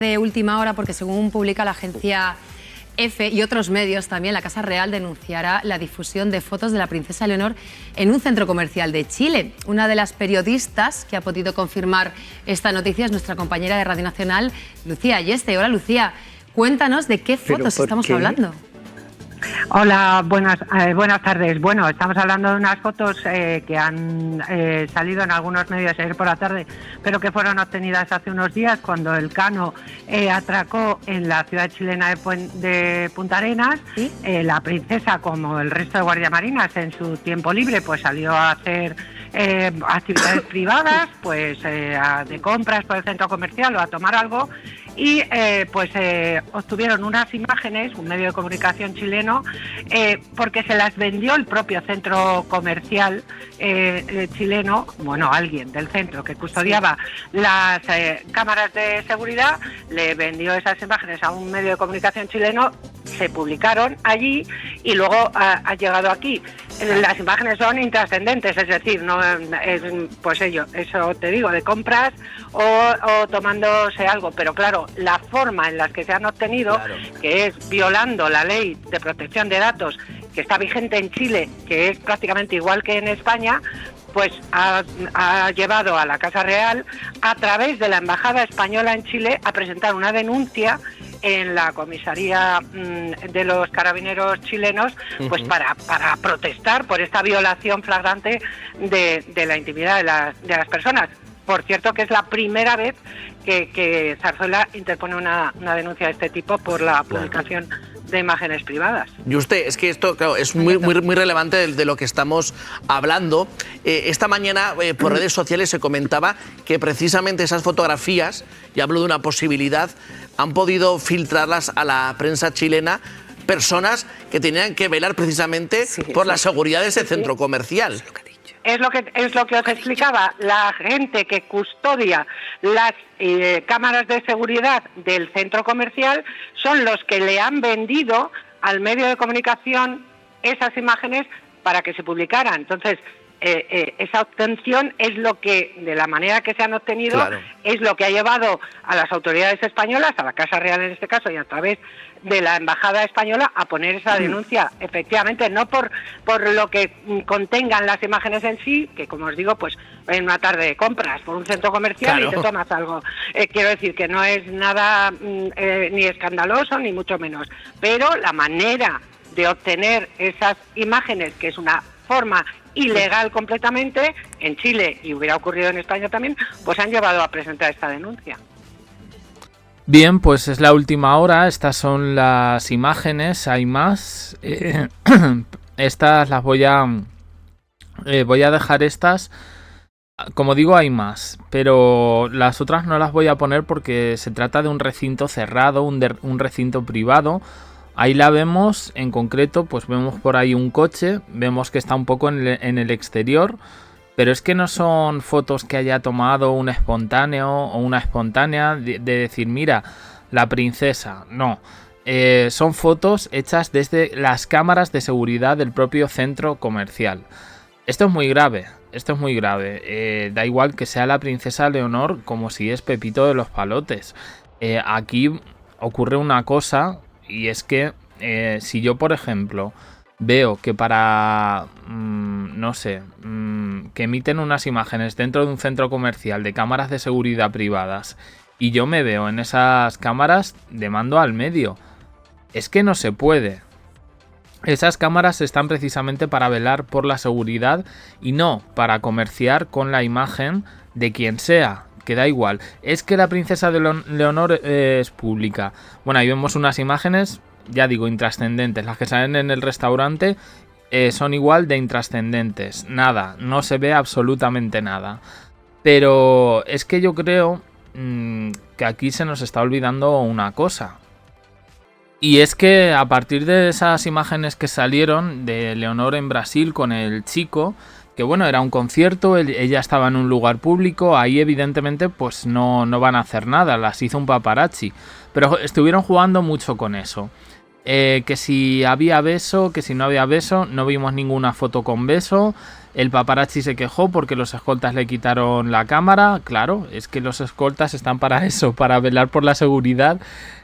De última hora, porque según publica la agencia EFE y otros medios también, la Casa Real denunciará la difusión de fotos de la princesa Leonor en un centro comercial de Chile. Una de las periodistas que ha podido confirmar esta noticia es nuestra compañera de Radio Nacional, Lucía Ayeste. Hola, Lucía, cuéntanos de qué fotos estamos hablando. Hola, buenas tardes. Bueno, estamos hablando de unas fotos que han salido en algunos medios ayer por la tarde, pero que fueron obtenidas hace unos días cuando el Cano atracó en la ciudad chilena de Punta Arenas. ¿Sí? La princesa, como el resto de guardiamarinas, en su tiempo libre, pues salió a hacer actividades privadas, pues de compras por el centro comercial o a tomar algo, y obtuvieron unas imágenes, un medio de comunicación chileno, porque se las vendió el propio centro comercial chileno, bueno, alguien del centro que custodiaba las cámaras de seguridad, le vendió esas imágenes a un medio de comunicación chileno, se publicaron allí y luego ha llegado aquí. Las imágenes son intrascendentes, es decir, no es, pues eso te digo, de compras o tomándose algo, pero claro, la forma en la que se han obtenido, claro, que es violando la ley de protección de datos que está vigente en Chile, que es prácticamente igual que en España, pues ha llevado a la Casa Real, a través de la Embajada Española en Chile, a presentar una denuncia en la comisaría de los carabineros chilenos, pues para protestar por esta violación flagrante de la intimidad de las personas. Por cierto, que es la primera vez que Zarzuela interpone una denuncia de este tipo por la publicación de imágenes privadas. Y usted, es que esto, claro, es muy relevante de lo que estamos hablando. Esta mañana por redes sociales se comentaba que precisamente esas fotografías, y hablo de una posibilidad, han podido filtrarlas a la prensa chilena personas que tenían que velar precisamente por la seguridad de ese centro comercial. Es lo que os explicaba, la gente que custodia las cámaras de seguridad del centro comercial son los que le han vendido al medio de comunicación esas imágenes para que se publicaran. Entonces, esa obtención es lo que, de la manera que se han obtenido, claro, es lo que ha llevado a las autoridades españolas, a la Casa Real en este caso, y a través de la Embajada Española, a poner esa denuncia. Efectivamente, no por lo que contengan las imágenes en sí, que como os digo, pues en una tarde de compras por un centro comercial, claro, y te tomas algo. Quiero decir que no es nada ni escandaloso, ni mucho menos. Pero la manera de obtener esas imágenes, que es una forma ilegal completamente, en Chile, y hubiera ocurrido en España también, pues han llevado a presentar esta denuncia. Bien, pues es la última hora, estas son las imágenes, hay más. Estas las voy a dejar estas. Como digo, hay más, pero las otras no las voy a poner porque se trata de un recinto cerrado, un recinto privado. Ahí la vemos, en concreto, pues vemos por ahí un coche, vemos que está un poco en el exterior, pero es que no son fotos que haya tomado un espontáneo o una espontánea de decir, mira, la princesa, no. Son fotos hechas desde las cámaras de seguridad del propio centro comercial. Esto es muy grave, da igual que sea la princesa Leonor como si es Pepito de los Palotes. Aquí ocurre una cosa, y es que si yo, por ejemplo, veo que para, que emiten unas imágenes dentro de un centro comercial de cámaras de seguridad privadas y yo me veo en esas cámaras, demando al medio. Es que no se puede. Esas cámaras están precisamente para velar por la seguridad y no para comerciar con la imagen de quien sea, que da igual. Es que la princesa de Leonor es pública. Bueno, ahí vemos unas imágenes, ya digo, intrascendentes. Las que salen en el restaurante son igual de intrascendentes. Nada, no se ve absolutamente nada. Pero es que yo creo que aquí se nos está olvidando una cosa. Y es que a partir de esas imágenes que salieron de Leonor en Brasil con el chico, que bueno, era un concierto, ella estaba en un lugar público, ahí evidentemente pues no van a hacer nada, las hizo un paparazzi, pero estuvieron jugando mucho con eso. Que si había beso, que si no había beso, no vimos ninguna foto con beso. El paparazzi se quejó porque los escoltas le quitaron la cámara. Claro, es que los escoltas están para eso, para velar por la seguridad,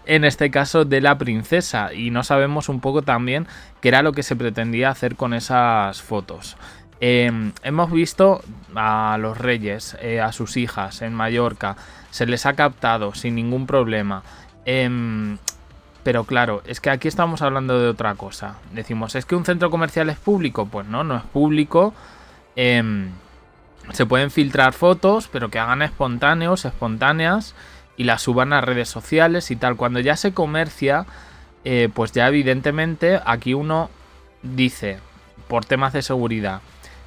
en este caso de la princesa. Y no sabemos un poco también qué era lo que se pretendía hacer con esas fotos. Hemos visto a los reyes, a sus hijas en Mallorca. Se les ha captado sin ningún problema. Pero claro, es que aquí estamos hablando de otra cosa. Decimos, ¿es que un centro comercial es público? Pues no, no es público. Se pueden filtrar fotos, pero que hagan espontáneas, y las suban a redes sociales y tal. Cuando ya se comercia, pues ya evidentemente aquí uno dice, por temas de seguridad,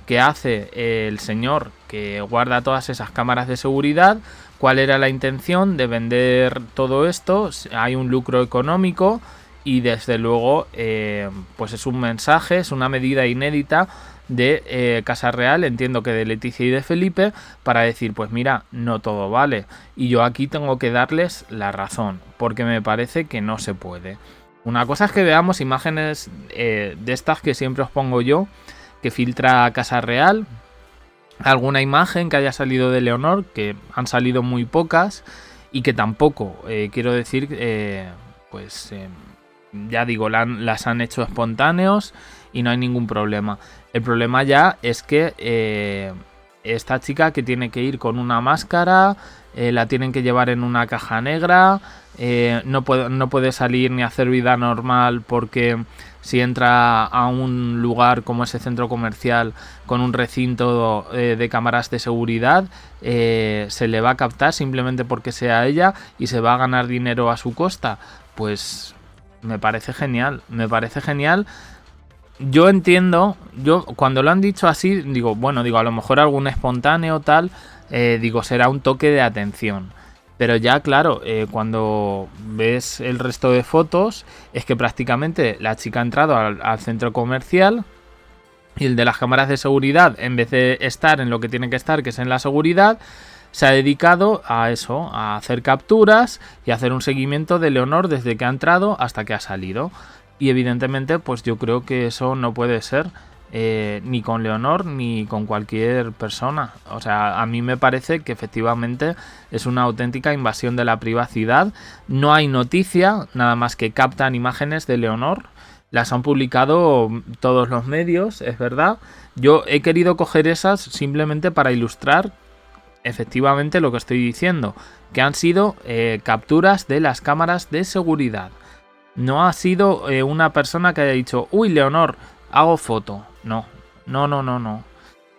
¿qué hace el señor que guarda todas esas cámaras de seguridad? ¿Cuál era la intención de vender todo esto? Hay un lucro económico y desde luego pues es un mensaje, es una medida inédita de Casa Real, entiendo que de Letizia y de Felipe, para decir, pues mira, no todo vale. Y yo aquí tengo que darles la razón, porque me parece que no se puede. Una cosa es que veamos imágenes de estas que siempre os pongo yo, que filtra Casa Real, alguna imagen que haya salido de Leonor, que han salido muy pocas, y que tampoco, quiero decir, ya digo, las han hecho espontáneos y no hay ningún problema. El problema ya es que esta chica que tiene que ir con una máscara, la tienen que llevar en una caja negra, no puede salir ni hacer vida normal porque si entra a un lugar como ese centro comercial con un recinto de cámaras de seguridad, se le va a captar simplemente porque sea ella y se va a ganar dinero a su costa. Pues me parece genial, Yo entiendo, cuando lo han dicho así, digo, a lo mejor algún espontáneo tal, será un toque de atención. Pero ya, claro, cuando ves el resto de fotos, es que prácticamente la chica ha entrado al centro comercial y el de las cámaras de seguridad, en vez de estar en lo que tiene que estar, que es en la seguridad, se ha dedicado a eso, a hacer capturas y a hacer un seguimiento de Leonor desde que ha entrado hasta que ha salido. Y evidentemente, pues yo creo que eso no puede ser ni con Leonor ni con cualquier persona. O sea, a mí me parece que efectivamente es una auténtica invasión de la privacidad. No hay noticia, nada más que captan imágenes de Leonor. Las han publicado todos los medios, es verdad. Yo he querido coger esas simplemente para ilustrar efectivamente lo que estoy diciendo, que han sido capturas de las cámaras de seguridad. No ha sido una persona que haya dicho, uy, Leonor, hago foto. No.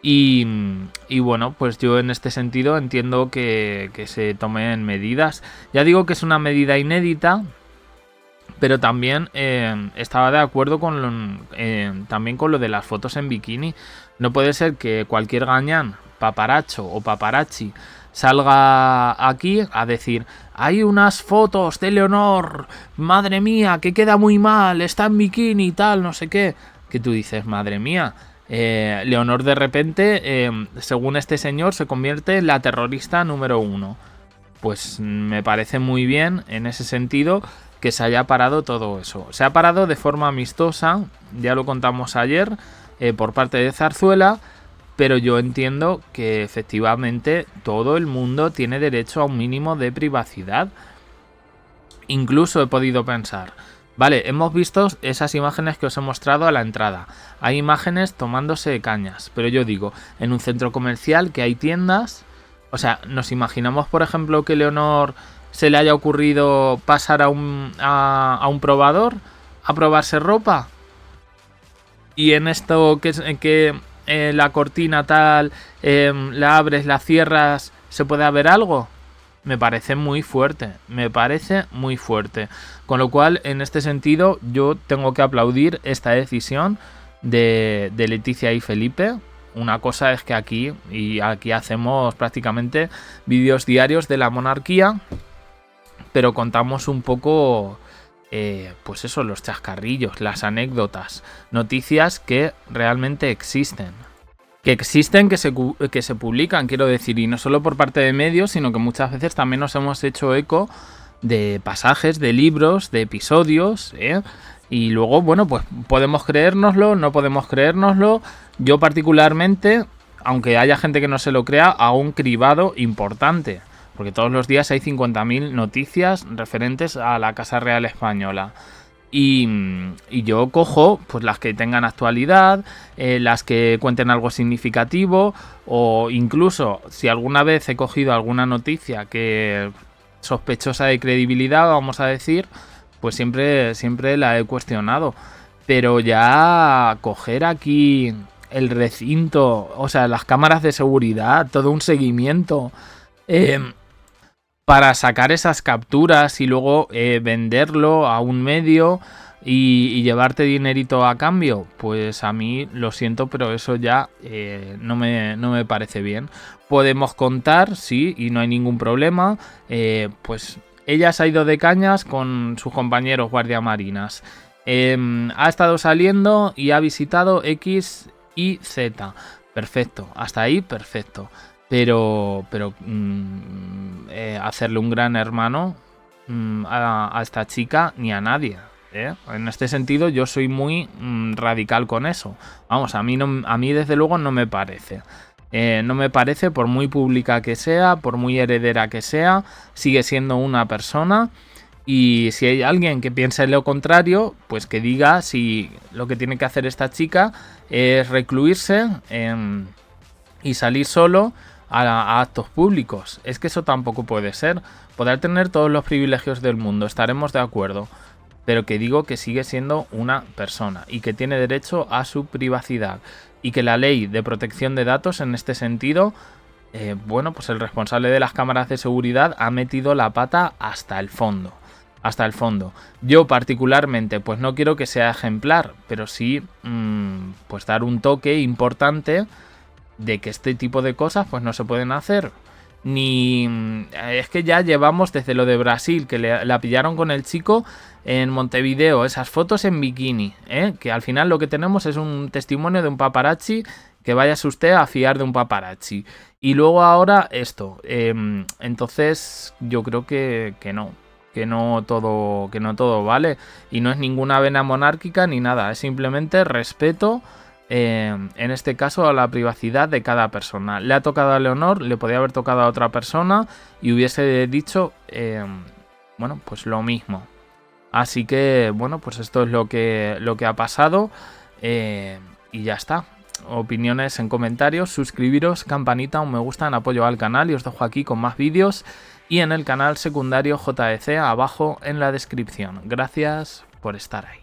Y bueno, pues yo en este sentido entiendo que se tomen medidas. Ya digo que es una medida inédita, pero también estaba de acuerdo también con lo de las fotos en bikini. No puede ser que cualquier gañán, paparacho o paparazzi, salga aquí a decir, hay unas fotos de Leonor, madre mía, que queda muy mal, está en bikini y tal, no sé qué. Que tú dices, madre mía, Leonor de repente, según este señor, se convierte en la terrorista número 1. Pues me parece muy bien en ese sentido que se haya parado todo eso. Se ha parado de forma amistosa, ya lo contamos ayer, por parte de Zarzuela, pero yo entiendo que efectivamente todo el mundo tiene derecho a un mínimo de privacidad. Incluso he podido pensar, vale, hemos visto esas imágenes que os he mostrado a la entrada. Hay imágenes tomándose cañas, pero yo digo, en un centro comercial que hay tiendas, o sea, nos imaginamos, por ejemplo, que Leonor se le haya ocurrido pasar a un probador a probarse ropa. Y en esto que la cortina tal, la abres, la cierras, ¿se puede ver algo? Me parece muy fuerte, Con lo cual, en este sentido, yo tengo que aplaudir esta decisión de Letizia y Felipe. Una cosa es que aquí hacemos prácticamente vídeos diarios de la monarquía, pero contamos un poco, pues eso, los chascarrillos, las anécdotas, noticias que realmente existen. Que se publican, quiero decir, y no solo por parte de medios, sino que muchas veces también nos hemos hecho eco de pasajes, de libros, de episodios, Y luego, bueno, pues podemos creérnoslo, no podemos creérnoslo. Yo particularmente, aunque haya gente que no se lo crea, hago un cribado importante. Porque todos los días hay 50.000 noticias referentes a la Casa Real Española. Y yo cojo pues las que tengan actualidad, las que cuenten algo significativo, o incluso si alguna vez he cogido alguna noticia que sospechosa de credibilidad, vamos a decir, pues siempre la he cuestionado. Pero ya coger aquí el recinto, o sea, las cámaras de seguridad, todo un seguimiento para sacar esas capturas y luego venderlo a un medio y llevarte dinerito a cambio, pues a mí lo siento, pero eso ya no me parece bien. Podemos contar, sí, y no hay ningún problema, pues ella se ha ido de cañas con sus compañeros guardiamarinas. Ha estado saliendo y ha visitado X y Z. Perfecto, hasta ahí perfecto. Pero hacerle un gran hermano a esta chica ni a nadie. En este sentido yo soy muy radical con eso. Vamos, a mí desde luego no me parece. No me parece, por muy pública que sea, por muy heredera que sea, sigue siendo una persona. Y si hay alguien que piense lo contrario, pues que diga si lo que tiene que hacer esta chica es recluirse y salir solo a actos públicos. Es que eso tampoco puede ser. Podrá tener todos los privilegios del mundo, estaremos de acuerdo. Pero que digo que sigue siendo una persona y que tiene derecho a su privacidad. Y que la ley de protección de datos en este sentido, bueno, pues el responsable de las cámaras de seguridad ha metido la pata hasta el fondo. Hasta el fondo. Yo particularmente pues no quiero que sea ejemplar, pero sí pues dar un toque importante de que este tipo de cosas pues no se pueden hacer. Ni es que ya llevamos desde lo de Brasil, que la pillaron con el chico en Montevideo, esas fotos en bikini, que al final lo que tenemos es un testimonio de un paparazzi, que vayase usted a fiar de un paparazzi. Y luego ahora esto, entonces yo creo que no todo vale, y no es ninguna vena monárquica ni nada, es simplemente respeto, en este caso a la privacidad de cada persona. Le ha tocado a Leonor, le podía haber tocado a otra persona y hubiese dicho bueno, pues lo mismo. Así que bueno, pues esto es lo que ha pasado, y ya está. Opiniones en comentarios, suscribiros, campanita, un me gusta, en apoyo al canal, y os dejo aquí con más vídeos y en el canal secundario JEC abajo en la descripción. Gracias por estar ahí.